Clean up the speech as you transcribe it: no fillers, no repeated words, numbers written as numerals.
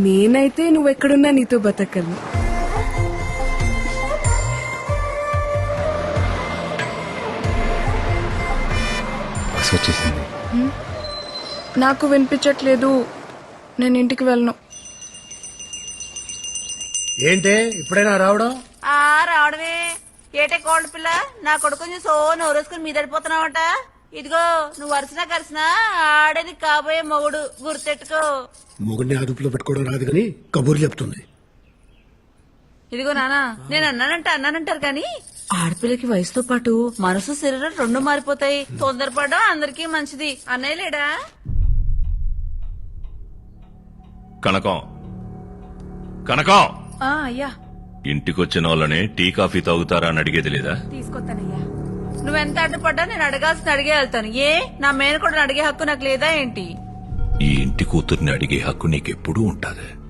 నేనైతే నువ్వెక్కడున్నా నీతో బతకను. వచ్చేసింది. నాకు వినిపించట్లేదు, నేను ఇంటికి వెళ్ళను. ఏంటే ఇప్పుడైనా రావడం? రావడమే ఏటే కోళ్ళ పిల్ల, నా కొడుకుని సో నోరేసుకుని మీదడిపోతున్నావట. ఇదిగో నువ్వు వరుసనా కలిసినా ఆడని కాబోయే మొగుడు, గుర్తెట్టుకో. మొగుడిని అదుపులో పెట్టుకోవడం రాదు కానీ కబుర్లు చెప్తుంది. ఇదిగో నానా, నేను అన్నానంటారు కానీ ఆడపిల్లకి వయసుతో పాటు మనసు శరీరం రెండు మారిపోతాయి. తొందరపడడం అందరికీ మంచిది. అన్నయ్య లేడా? కనకం కనకం, అయ్యా ఇంటికొచ్చిన వాళ్ళని టీ కాఫీ తాగుతారా అని అడిగేది లేదా? తీసుకొస్తానయ్యా. నువ్వెంత అడ్డుపడ్డా నేను అడగాల్సిన అడిగే వెళ్తాను. ఏ నా మేనకోడని అడిగే హక్కు నాకు లేదా ఏంటి? ఈ ఇంటి కూతుర్ని అడిగే హక్కు నీకెప్పుడూ ఉంటాది.